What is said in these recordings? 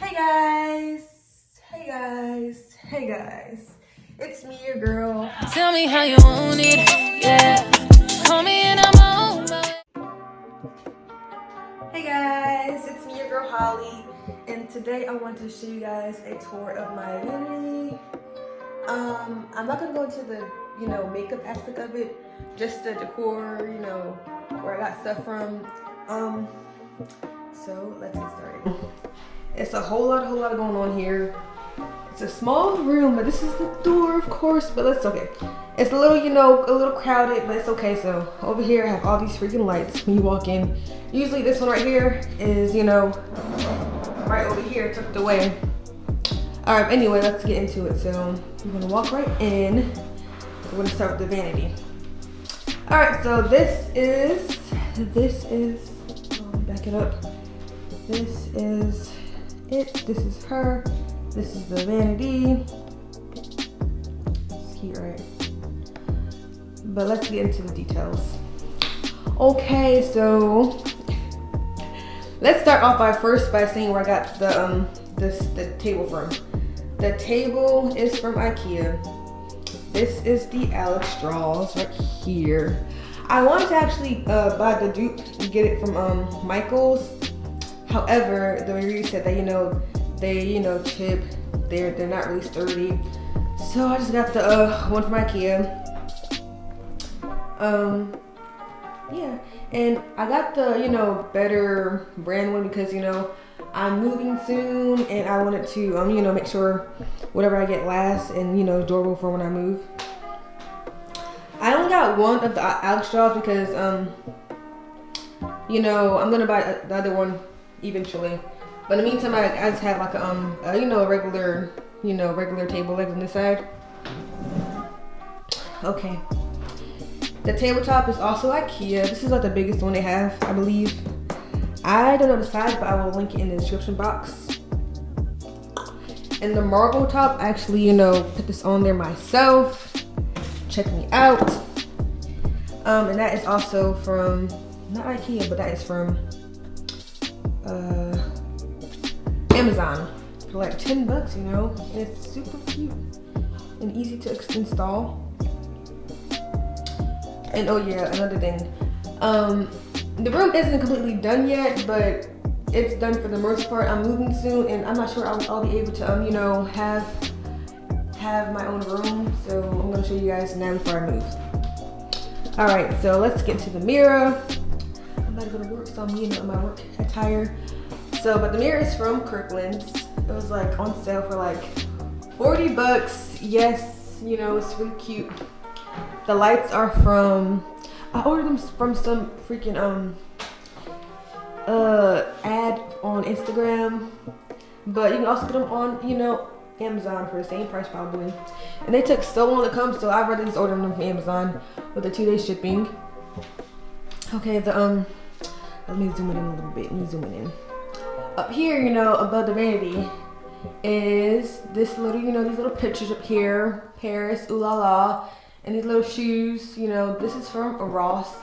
Hey guys, hey guys, hey guys. It's me, your girl. Tell me how you want it, yeah. Call me in a moment. Hey guys, it's me, your girl Holly, and today I want to show you guys a tour of my vanity. I'm not gonna go into the makeup aspect of it, just the decor, where I got stuff from. So let's get started. It's a whole lot going on here. It's a small room, but this is the door, of course, but that's okay. It's a little, a little crowded, but it's okay. So over here, I have all these freaking lights when you walk in. Usually this one right here is, right over here, tucked away. All right, anyway, let's get into it. So we're gonna walk right in. We're gonna start with the vanity. All right, so this is, back it up. This is it, this is her. This is the vanity. It's cute, right? But let's get into the details. Okay, so let's start off by saying where I got the table from. The table is from IKEA. This is the Alex straws right here. I wanted to actually buy the dupe and get it from Michael's. However, the review said that they chip, they're not really sturdy, so I just got the one from IKEA. Yeah, and I got the better brand one because I'm moving soon and I wanted to make sure whatever I get lasts and durable for when I move. I only got one of the Alex straws because I'm gonna buy the other one eventually. But in the meantime, I just have like a regular table legs on this side. Okay. The tabletop is also IKEA. This is like the biggest one they have, I believe. I don't know the size, but I will link it in the description box. And the marble top, I actually, put this on there myself. Check me out. And that is also from, not IKEA, but that is from Amazon for like $10, and it's super cute and easy to install. And oh yeah, another thing, the room isn't completely done yet, but it's done for the most part. I'm moving soon, and I'm not sure I'll be able to have my own room. So I'm gonna show you guys now before I move. All right, so let's get to the mirror. I'm about to go to work, so I'm in my work attire. So, but the mirror is from Kirkland's. It was like on sale for like $40. Yes, it's really cute. The lights are from, I ordered them from some freaking ad on Instagram, but you can also get them on Amazon for the same price probably. And they took so long to come, so I'd rather just order them from Amazon with the 2-day shipping. Okay, let me zoom it in a little bit. Let me zoom it in. Up here, above the vanity is this little, these little pictures up here. Paris, ooh la la. And these little shoes, this is from Ross.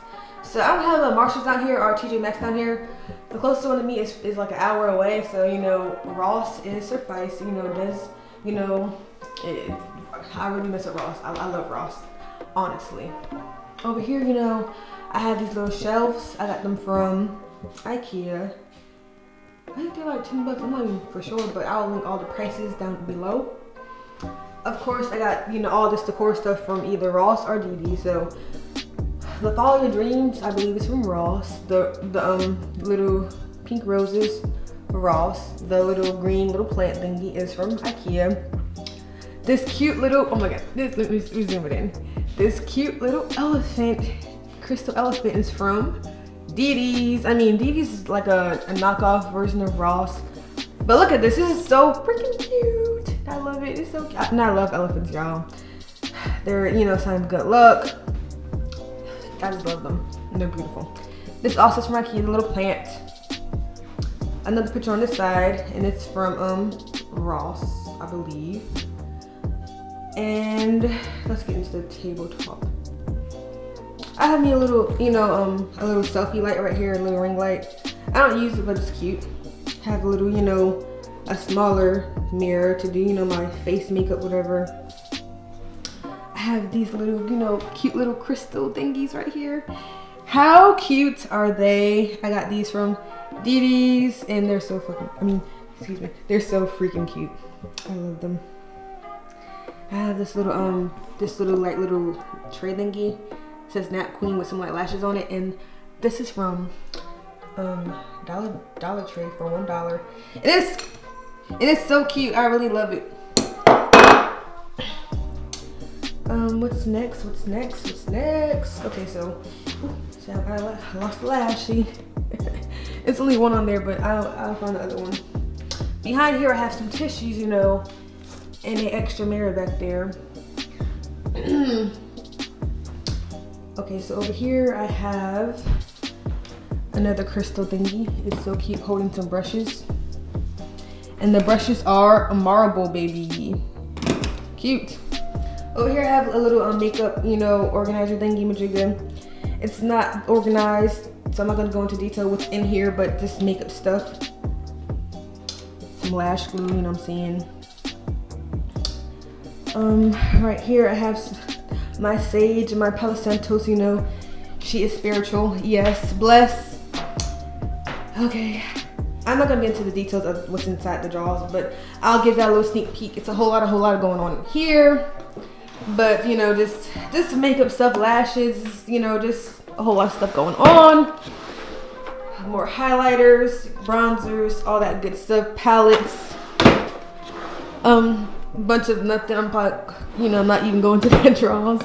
So I don't have a Marshalls down here or TJ Maxx down here. The closest one to me is like an hour away. So, Ross is suffice, I really miss it, Ross. I love Ross, honestly. Over here, I have these little shelves. I got them from IKEA. I think they're like $10. I'm not even for sure, but I'll link all the prices down below. Of course, I got all this decor stuff from either Ross or DD. So the Follow Your Dreams, I believe, is from Ross. The little pink roses, Ross. The little green little plant thingy is from IKEA. This cute little, oh my god, let me zoom it in. This cute little elephant, crystal elephant, is from DD's. I mean, DD's is like a knockoff version of Ross. But look at this. This is so freaking cute. I love it. It's so cute. And I love elephants, y'all. They're, sign of good luck. I just love them. And they're beautiful. This also is from IKEA, the little plant. Another picture on this side, and it's from Ross, I believe. And let's get into the tabletop. I have me a little, a little selfie light right here, a little ring light. I don't use it, but it's cute. Have a little, a smaller mirror to do, you know, my face makeup, whatever. I have these little, you know, cute little crystal thingies right here. How cute are they? I got these from Didi's and they're so fucking, I mean, excuse me, they're so freaking cute. I love them. I have this little like little tray thingy. It says Nap Queen with some like lashes on it, and this is from Dollar Tree for $1. It is so cute. I really love it. What's next? Okay, so I lost the lash. See, it's only one on there, but I'll find the other one. Behind here, I have some tissues, you know, and an extra mirror back there. Okay, so over here I have another crystal thingy. It's so cute, holding some brushes. And the brushes are marble, baby. Cute. Over here I have a little makeup, you know, organizer thingy majigga. It's not organized, so I'm not gonna go into detail what's in here, but just makeup stuff. Some lash glue, you know what I'm saying. Right here I have my sage and my Palo Santos, you know, she is spiritual. Yes, bless. Okay, I'm not gonna get into the details of what's inside the drawers, but I'll give that a little sneak peek. It's a whole lot going on here, but you know, just makeup stuff, lashes, you know, just a whole lot of stuff going on. More highlighters, bronzers, all that good stuff, palettes. Bunch of nothing. I'm probably, you know, not even going to the drawers.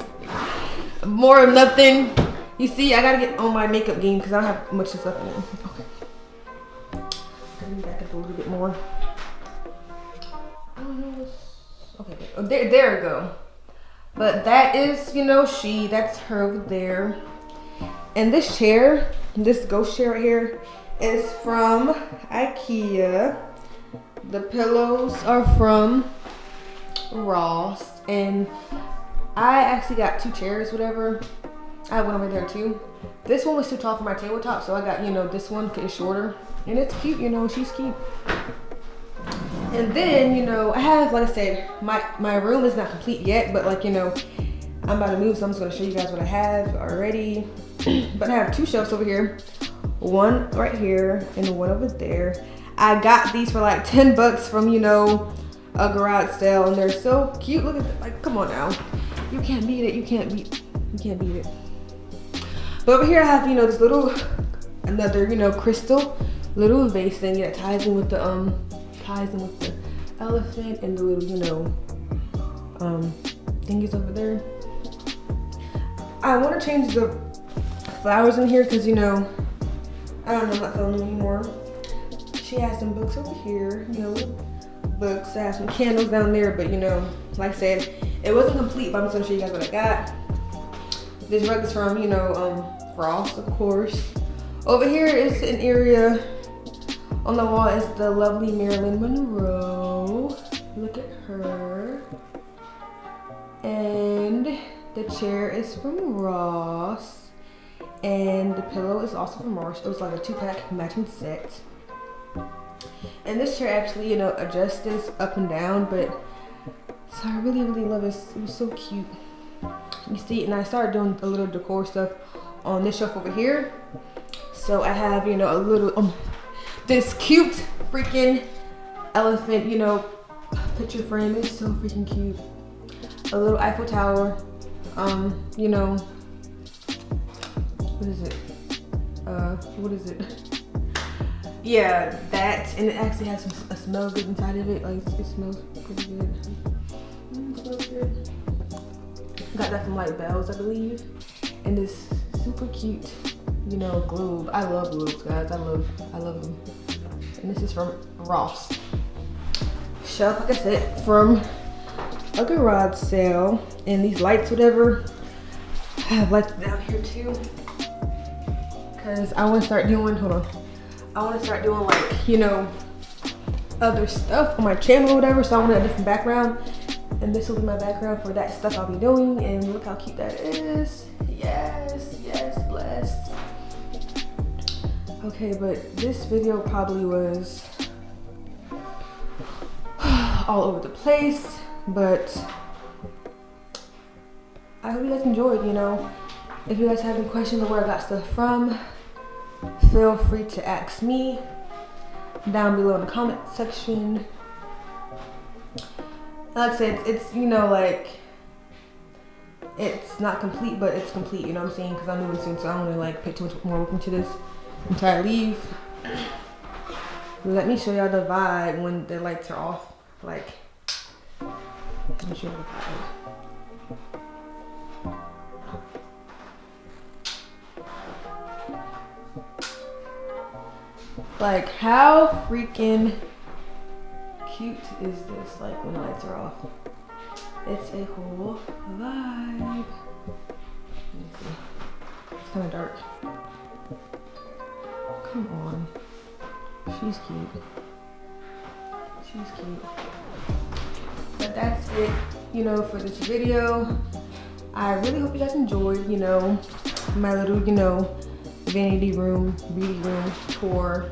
More of nothing. You see, I gotta get on my makeup game because I don't have much stuff in it. Okay. Let me back up a little bit more. Okay, there we go. But that is, you know, that's her over there. And this chair, this ghost chair right here, is from IKEA. The pillows are from Ross, and I actually got 2 chairs, whatever. I have one over there too. This one was too tall for my tabletop, so I got, you know, this one is shorter, and it's cute, you know, she's cute. And then, you know, I have, like I said, my room is not complete yet, but like, you know, I'm about to move, so I'm just gonna show you guys what I have already. But I have 2 shelves over here, one right here and one over there. I got these for like $10 from, you know, a garage sale, and they're so cute. Look at them. Like, come on now, you can't beat it. You can't beat it. But over here I have, you know, this little, another, you know, crystal little vase thing that ties in with the elephant and the little, you know, thingies over there. I want to change the flowers in here because, you know, I don't know, I'm not feeling them anymore. She has some books over here, you know, books. I have some candles down there, but you know, like I said, it wasn't complete, but I'm just gonna show you guys what I got. This rug is from, you know, Frost, of course. Over here is an area on the wall is the lovely Marilyn Monroe. Look at her. And the chair is from Ross. And the pillow is also from Ross. It was like a 2-pack matching set. And this chair actually, you know, adjusts this up and down, but so I really love it. It was so cute. You see, and I started doing a little decor stuff on this shelf over here. So I have, you know, a little this cute freaking elephant, you know, picture frame. Is so freaking cute. A little Eiffel Tower. You know, what is it? What is it? Yeah, that, and it actually has a smell good inside of it. Like, it smells pretty good. It smells good. Got that from like Bells, I believe. And this super cute, you know, globe. I love globes, guys. I love them. And this is from Ross. Shelf, like I said, from a garage sale. And these lights, whatever. I have lights down here too. Cause I want to start doing, I want to start doing like, you know, other stuff on my channel or whatever, so I want a different background, and this will be my background for that stuff I'll be doing. And look how cute that is. Yes, blessed. Okay, but this video probably was all over the place, but I hope you guys enjoyed, you know. If you guys have any questions on where I got stuff from, feel free to ask me down below in the comment section. Like I said, it's you know, like, it's not complete, but it's complete, you know what I'm saying? Because I'm moving soon, so I don't want to like put too much more work into this until I leave. Let me show y'all the vibe when the lights are off. Like, let me show you the vibe. Like, how freaking cute is this? Like, when the lights are off, it's a whole vibe. Let me see. It's kind of dark. Come on. She's cute. She's cute. But that's it, you know, for this video. I really hope you guys enjoyed, you know, my little, you know, vanity room, beauty room tour.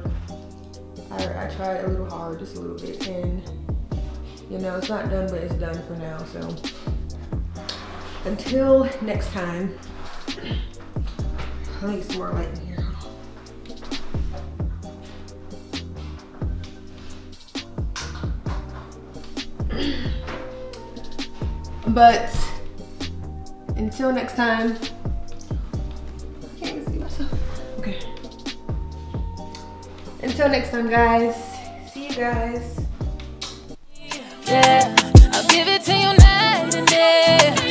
I tried a little hard, just a little bit, and you know, it's not done, but it's done for now. So until next time, I need some more light in here. But until next time, I can't even see myself. Okay. Until next time, guys. See you guys. Yeah, I'll give it to you night and day.